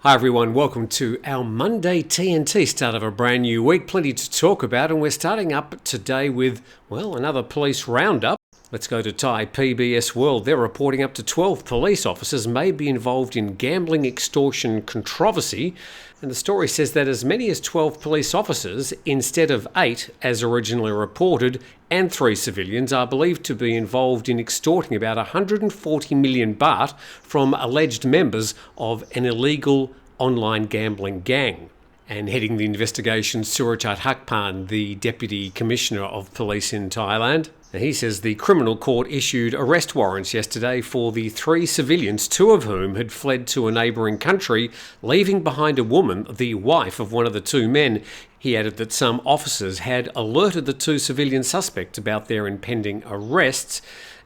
Hi everyone, welcome to our Monday TNT, start of a brand new week. Plenty to talk about, and we're starting up today with, another police roundup. Let's go to Thai PBS World. They're reporting up to 12 police officers may be involved in gambling extortion controversy. And the story says that as many as 12 police officers, instead of 8 as originally reported, and 3 civilians are believed to be involved in extorting about 140 million baht from alleged members of an illegal online gambling gang. And heading the investigation, Surachat Hakpan, the Deputy Commissioner of Police in Thailand. And he says the criminal court issued arrest warrants yesterday for the 3 civilians, 2 of whom had fled to a neighbouring country, leaving behind a woman, the wife of one of the 2 men. He added that some officers had alerted the 2 civilian suspects about their impending arrests,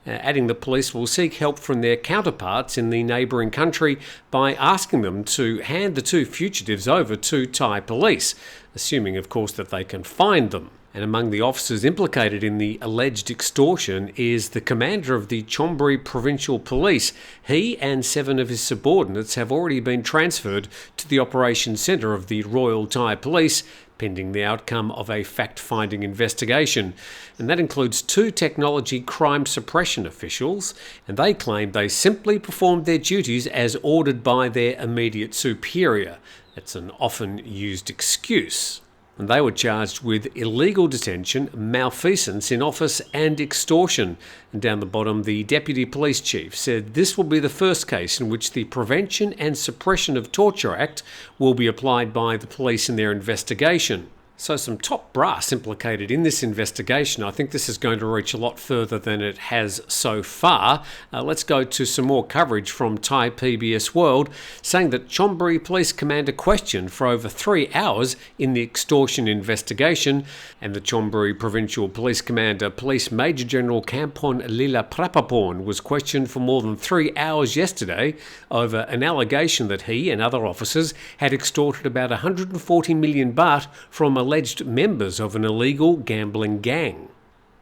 adding the police will seek help from their counterparts in the neighbouring country by asking them to hand the 2 fugitives over to Thai police, assuming of course that they can find them. And among the officers implicated in the alleged extortion is the commander of the Chonburi Provincial Police. He and 7 of his subordinates have already been transferred to the operations centre of the Royal Thai Police, pending the outcome of a fact-finding investigation. And that includes 2 technology crime suppression officials, and they claim they simply performed their duties as ordered by their immediate superior. That's an often used excuse. And they were charged with illegal detention, malfeasance in office and extortion. And down the bottom, the Deputy Police Chief said this will be the first case in which the Prevention and Suppression of Torture Act will be applied by the police in their investigation. So some top brass implicated in this investigation. I think this is going to reach a lot further than it has so far. Let's go to some more coverage from Thai PBS World, saying that Chonburi Police Commander questioned for over 3 hours in the extortion investigation, and the Chonburi Provincial Police Commander, Police Major General Kampon Lila Prapaporn, was questioned for more than 3 hours yesterday over an allegation that he and other officers had extorted about 140 million baht from alleged members of an illegal gambling gang.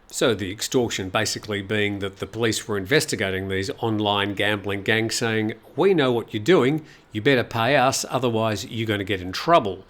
So the extortion basically being that the police were investigating these online gambling gangs, saying, "We know what you're doing, you better pay us, otherwise you're going to get in trouble."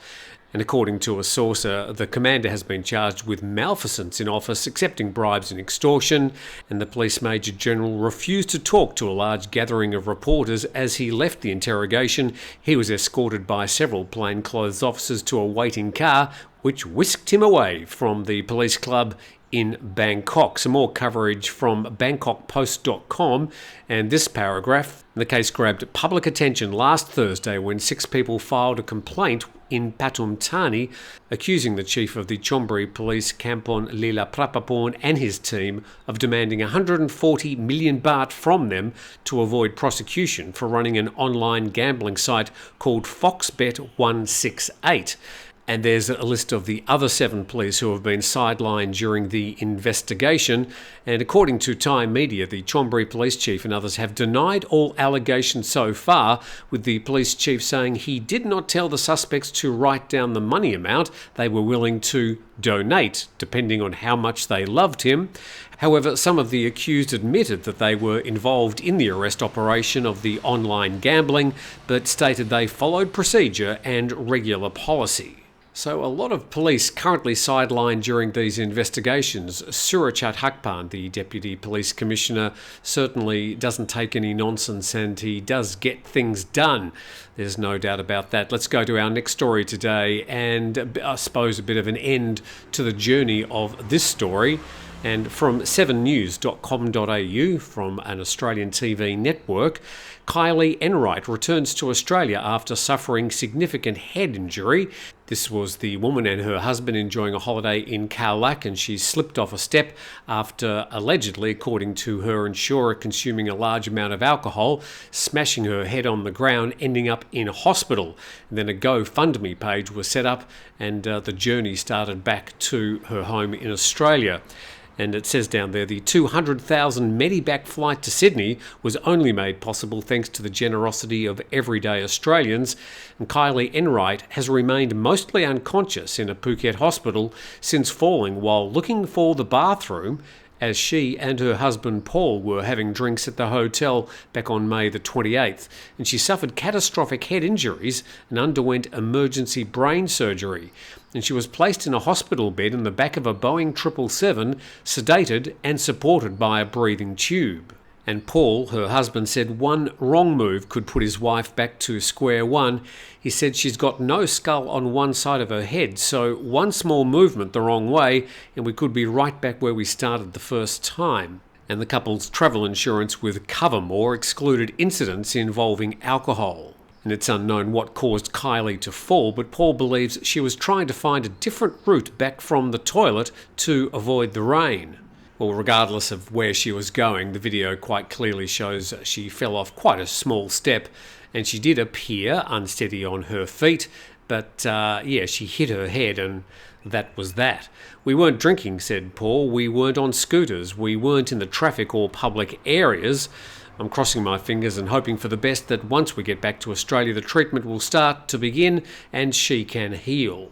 And according to a source, the commander has been charged with malfeasance in office, accepting bribes and extortion, and the police major general refused to talk to a large gathering of reporters as he left the interrogation. He was escorted by several plainclothes officers to a waiting car, which whisked him away from the police club in Bangkok. Some more coverage from BangkokPost.com, and this paragraph. The case grabbed public attention last Thursday when 6 people filed a complaint in Pathum Thani, accusing the chief of the Chonburi Police, Kampon Lila Prapaporn, and his team of demanding 140 million baht from them to avoid prosecution for running an online gambling site called FoxBet168. And there's a list of the other 7 police who have been sidelined during the investigation. And according to Thai media, the Chonburi police chief and others have denied all allegations so far, with the police chief saying he did not tell the suspects to write down the money amount they were willing to donate, depending on how much they loved him. However, some of the accused admitted that they were involved in the arrest operation of the online gambling, but stated they followed procedure and regular policy. So a lot of police currently sidelined during these investigations. Surachat Hakpan, the Deputy Police Commissioner, certainly doesn't take any nonsense, and he does get things done. There's no doubt about that. Let's go to our next story today, and I suppose a bit of an end to the journey of this story. And from 7news.com.au, from an Australian TV network, Kylie Enwright returns to Australia after suffering significant head injury. This was the woman and her husband enjoying a holiday in Khao Lak, and she slipped off a step after, allegedly, according to her insurer, consuming a large amount of alcohol, smashing her head on the ground, ending up in hospital. And then a GoFundMe page was set up, and the journey started back to her home in Australia. And it says down there, the 200,000 Medivac flight to Sydney was only made possible thanks to the generosity of everyday Australians. And Kylie Enwright has remained mostly unconscious in a Phuket hospital since falling while looking for the bathroom as she and her husband Paul were having drinks at the hotel back on May the 28th, and she suffered catastrophic head injuries and underwent emergency brain surgery. And she was placed in a hospital bed in the back of a Boeing 777, sedated and supported by a breathing tube. And Paul, her husband, said one wrong move could put his wife back to square one. He said she's got no skull on one side of her head, so one small movement the wrong way and we could be right back where we started the first time. And the couple's travel insurance with Covermore excluded incidents involving alcohol. And it's unknown what caused Kylie to fall, but Paul believes she was trying to find a different route back from the toilet to avoid the rain. Well, regardless of where she was going, the video quite clearly shows she fell off quite a small step, and she did appear unsteady on her feet, but she hit her head, and that was that. We weren't drinking, said Paul. We weren't on scooters. We weren't in the traffic or public areas. I'm crossing my fingers and hoping for the best that once we get back to Australia, the treatment will start to begin and she can heal.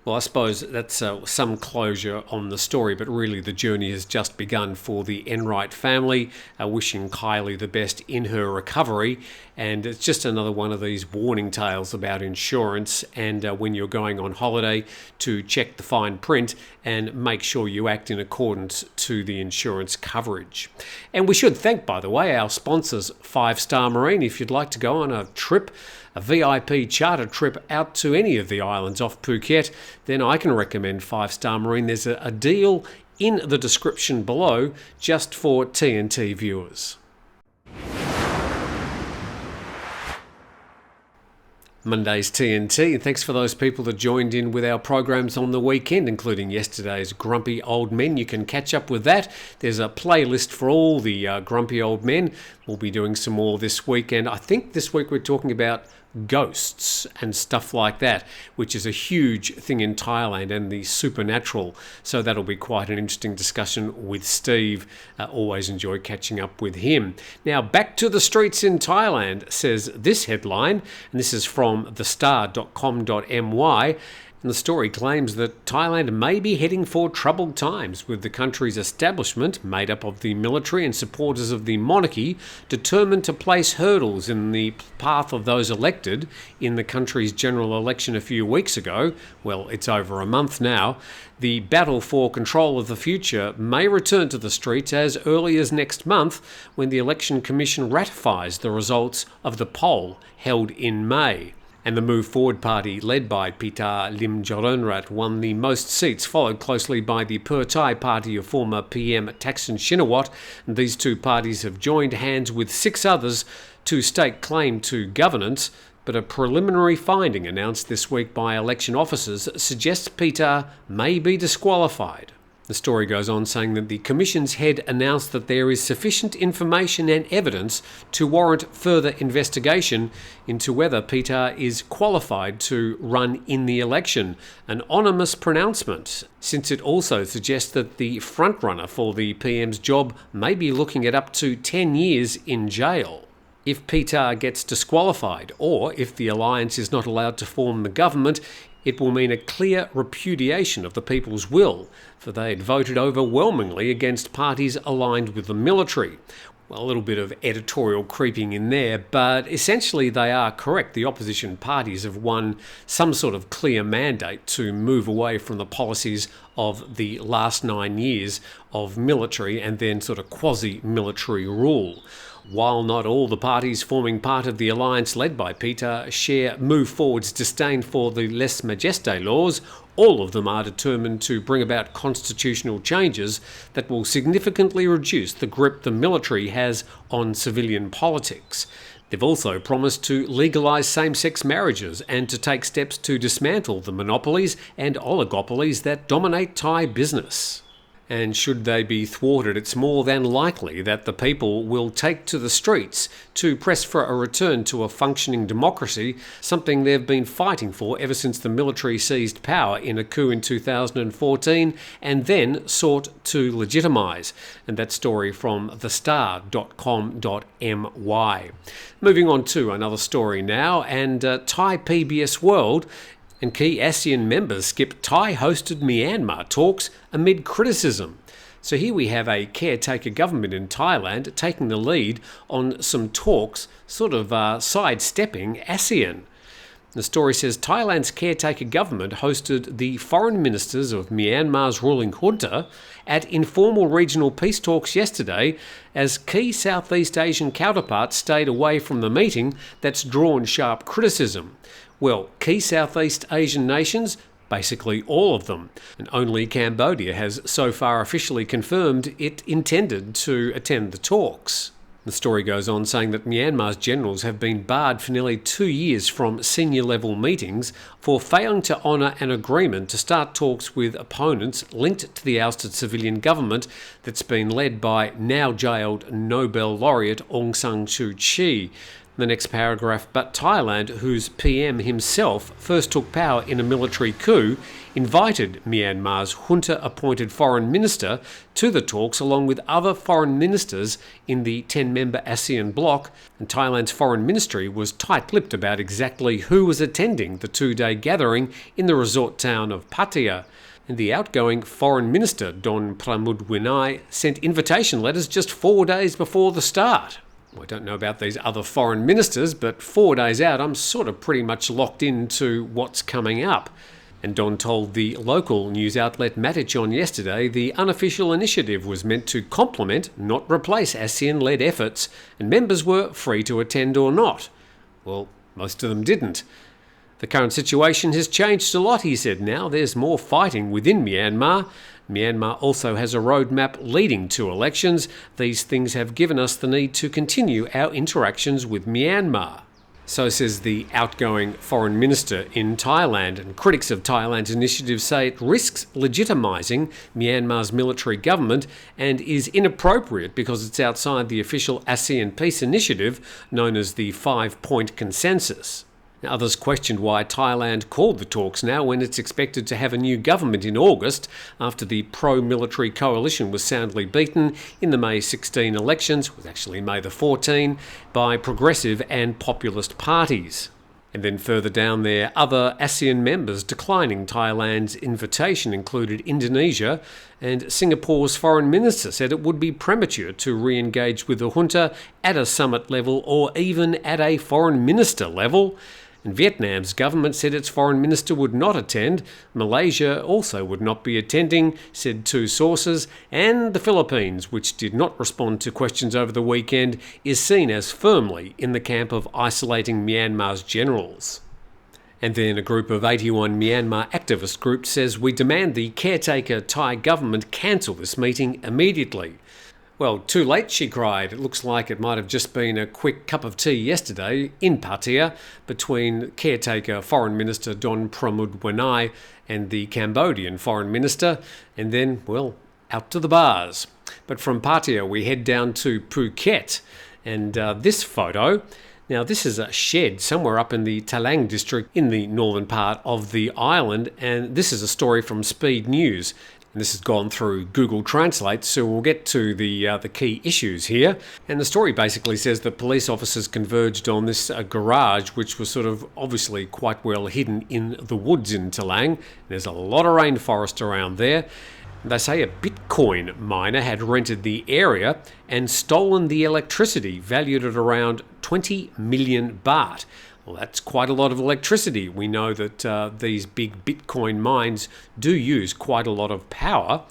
Well, I suppose that's some closure on the story, but really the journey has just begun for the Enwright family, wishing Kylie the best in her recovery. And it's just another one of these warning tales about insurance and when you're going on holiday to check the fine print and make sure you act in accordance to the insurance coverage. And we should thank, by the way, our sponsors, 5 Star Marine. If you'd like to go on a trip, a VIP charter trip out to any of the islands off Phuket, then I can recommend 5 Star Marine. There's a deal in the description below just for TNT viewers. Monday's TNT, and thanks for those people that joined in with our programs on the weekend, including yesterday's Grumpy Old Men. You can catch up with that. There's a playlist for all the grumpy old men. We'll be doing some more this weekend. I think this week we're talking about ghosts and stuff like that, which is a huge thing in Thailand, and the supernatural. So that'll be quite an interesting discussion with Steve. Always enjoy catching up with him. Now back to the streets in Thailand, says this headline, and this is from thestar.com.my. And the story claims that Thailand may be heading for troubled times, with the country's establishment, made up of the military and supporters of the monarchy, determined to place hurdles in the path of those elected in the country's general election a few weeks ago. Well, it's over a month now. The battle for control of the future may return to the streets as early as next month, when the Election Commission ratifies the results of the poll held in May. And the Move Forward party, led by Pita Limjaronrat, won the most seats, followed closely by the Pattaya party of former PM Thaksin Shinawatra. And these two parties have joined hands with 6 others to stake claim to governance. But a preliminary finding announced this week by election officers suggests Pita may be disqualified. The story goes on saying that the Commission's head announced that there is sufficient information and evidence to warrant further investigation into whether Pita is qualified to run in the election. An ominous pronouncement, since it also suggests that the frontrunner for the PM's job may be looking at up to 10 years in jail. If Pita gets disqualified, or if the alliance is not allowed to form the government, it will mean a clear repudiation of the people's will, for they had voted overwhelmingly against parties aligned with the military. Well, a little bit of editorial creeping in there, but essentially they are correct. The opposition parties have won some sort of clear mandate to move away from the policies of the last 9 years of military and then sort of quasi-military rule. While not all the parties forming part of the alliance led by Pita share Move Forward's disdain for the lèse majesté laws, all of them are determined to bring about constitutional changes that will significantly reduce the grip the military has on civilian politics. They've also promised to legalise same-sex marriages and to take steps to dismantle the monopolies and oligopolies that dominate Thai business. And should they be thwarted, it's more than likely that the people will take to the streets to press for a return to a functioning democracy, something they've been fighting for ever since the military seized power in a coup in 2014 and then sought to legitimise. And that story from thestar.com.my. Moving on to another story now, and Thai PBS World and key ASEAN members skip Thai-hosted Myanmar talks amid criticism. So here we have a caretaker government in Thailand taking the lead on some talks, sort of sidestepping ASEAN. The story says Thailand's caretaker government hosted the foreign ministers of Myanmar's ruling junta at informal regional peace talks yesterday as key Southeast Asian counterparts stayed away from the meeting that's drawn sharp criticism. Well, key Southeast Asian nations? Basically all of them, and only Cambodia has so far officially confirmed it intended to attend the talks. The story goes on saying that Myanmar's generals have been barred for nearly 2 years from senior-level meetings for failing to honour an agreement to start talks with opponents linked to the ousted civilian government that's been led by now-jailed Nobel laureate Aung San Suu Kyi. The next paragraph, but Thailand, whose PM himself first took power in a military coup, invited Myanmar's junta-appointed foreign minister to the talks along with other foreign ministers in the 10-member ASEAN bloc, and Thailand's foreign ministry was tight-lipped about exactly who was attending the 2-day gathering in the resort town of Pattaya. And the outgoing foreign minister, Don Pramudwinai, sent invitation letters just 4 days before the start. I don't know about these other foreign ministers, but 4 days out, I'm sort of pretty much locked into what's coming up. And Don told the local news outlet Matichon yesterday the unofficial initiative was meant to complement, not replace ASEAN-led efforts, and members were free to attend or not. Well, most of them didn't. The current situation has changed a lot, he said. Now there's more fighting within Myanmar. Myanmar also has a roadmap leading to elections. These things have given us the need to continue our interactions with Myanmar. So says the outgoing foreign minister in Thailand, and critics of Thailand's initiative say it risks legitimising Myanmar's military government and is inappropriate because it's outside the official ASEAN peace initiative known as the 5-point consensus. Now, others questioned why Thailand called the talks now when it's expected to have a new government in August after the pro-military coalition was soundly beaten in the May 16 elections, it was actually May the 14, by progressive and populist parties. And then further down there, other ASEAN members declining Thailand's invitation included Indonesia, and Singapore's foreign minister said it would be premature to re-engage with the junta at a summit level or even at a foreign minister level. And Vietnam's government said its foreign minister would not attend. Malaysia also would not be attending, said two sources. And the Philippines, which did not respond to questions over the weekend, is seen as firmly in the camp of isolating Myanmar's generals. And then a group of 81 Myanmar activist groups says we demand the Caretaker Thai government cancel this meeting immediately. Well, too late, she cried. It looks like it might have just been a quick cup of tea yesterday in Pattaya between caretaker Foreign Minister Don Pramudwinai and the Cambodian Foreign Minister, and then, well, out to the bars. But from Pattaya we head down to Phuket, and this photo, now this is a shed somewhere up in the Talang district in the northern part of the island, and this is a story from Speed News. And this has gone through Google Translate, so we'll get to the key issues here. And the story basically says that police officers converged on this garage, which was sort of obviously quite well hidden in the woods in Talang. There's a lot of rainforest around there. They say a Bitcoin miner had rented the area and stolen the electricity, valued at around 20 million baht. Well, that's quite a lot of electricity. We know that these big Bitcoin mines do use quite a lot of power.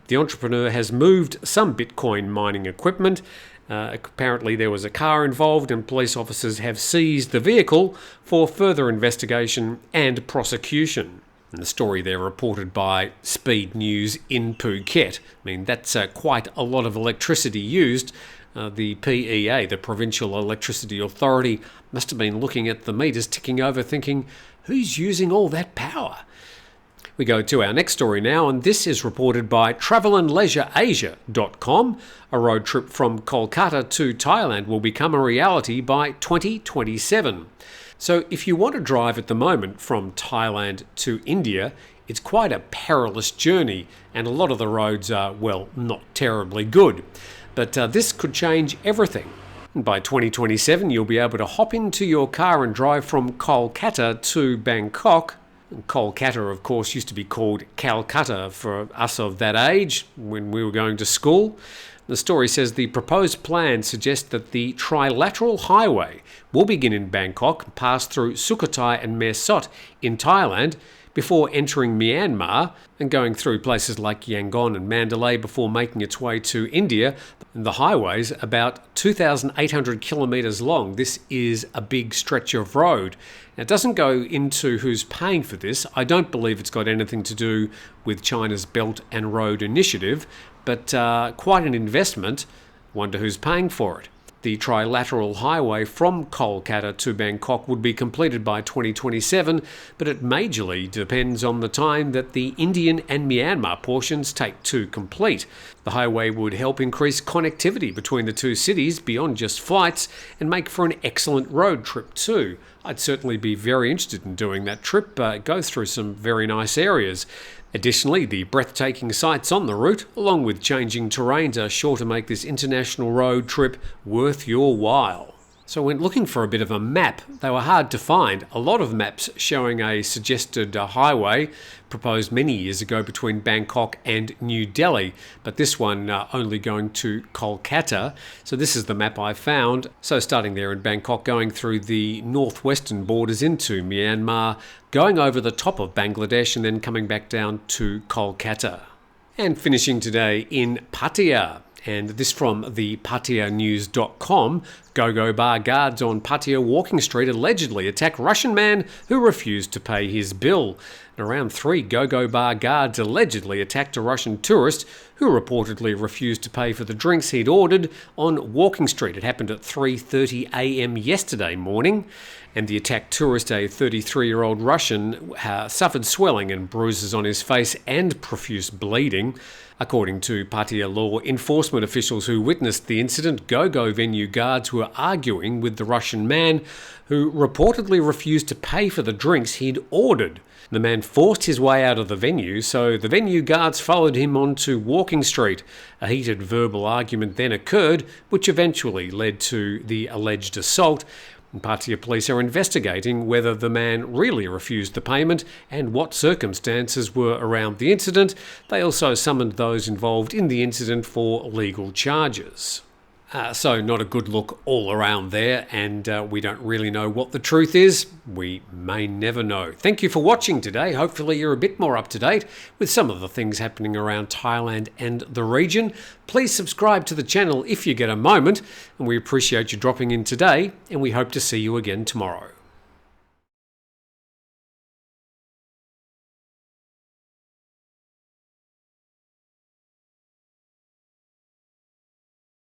The entrepreneur has moved some Bitcoin mining equipment. Apparently there was a car involved, and police officers have seized the vehicle for further investigation and prosecution. And the story there reported by Speed News in Phuket. I mean, that's quite a lot of electricity used. The PEA, the Provincial Electricity Authority, must have been looking at the meters ticking over thinking, who's using all that power? We go to our next story now, and this is reported by travelandleisureasia.com. A road trip from Kolkata to Thailand will become a reality by 2027. So if you want to drive at the moment from Thailand to India, it's quite a perilous journey, and a lot of the roads are, well, not terribly good. But this could change everything. By 2027, you'll be able to hop into your car and drive from Kolkata to Bangkok. Kolkata, of course, used to be called Calcutta for us of that age when we were going to school. The story says the proposed plan suggests that the trilateral highway will begin in Bangkok, pass through Sukhothai and Mae Sot in Thailand, before entering Myanmar and going through places like Yangon and Mandalay before making its way to India. The highway's about 2,800 kilometres long. This is a big stretch of road. Now, it doesn't go into who's paying for this. I don't believe it's got anything to do with China's Belt and Road Initiative, but quite an investment. Wonder who's paying for it. The trilateral highway from Kolkata to Bangkok would be completed by 2027, but it majorly depends on the time that the Indian and Myanmar portions take to complete. The highway would help increase connectivity between the two cities beyond just flights and make for an excellent road trip too. I'd certainly be very interested in doing that trip, go through some very nice areas. Additionally, the breathtaking sights on the route, along with changing terrains, are sure to make this international road trip worth your while. So when looking for a bit of a map, they were hard to find. A lot of maps showing a suggested highway proposed many years ago between Bangkok and New Delhi, but this one only going to Kolkata. So this is the map I found. So starting there in Bangkok, going through the northwestern borders into Myanmar, going over the top of Bangladesh and then coming back down to Kolkata. And finishing today in Pattaya. And this from the PattayaNews.com. Go Go Bar guards on Pattaya Walking Street allegedly attack Russian man who refused to pay his bill. And around 3 Go Go Bar guards allegedly attacked a Russian tourist who reportedly refused to pay for the drinks he'd ordered on Walking Street. It happened at 3:30 a.m. yesterday morning. And the attacked tourist, a 33-year-old Russian, suffered swelling and bruises on his face and profuse bleeding. According to Pattaya law enforcement officials who witnessed the incident, go-go venue guards were arguing with the Russian man who reportedly refused to pay for the drinks he'd ordered. The man forced his way out of the venue, so the venue guards followed him onto Walking Street. A heated verbal argument then occurred, which eventually led to the alleged assault. Pattaya police are investigating whether the man really refused the payment and what circumstances were around the incident. They also summoned those involved in the incident for legal charges. So not a good look all around there, and we don't really know what the truth is. We may never know. Thank you for watching today. Hopefully you're a bit more up to date with some of the things happening around Thailand and the region. Please subscribe to the channel if you get a moment, and we appreciate you dropping in today, and we hope to see you again tomorrow.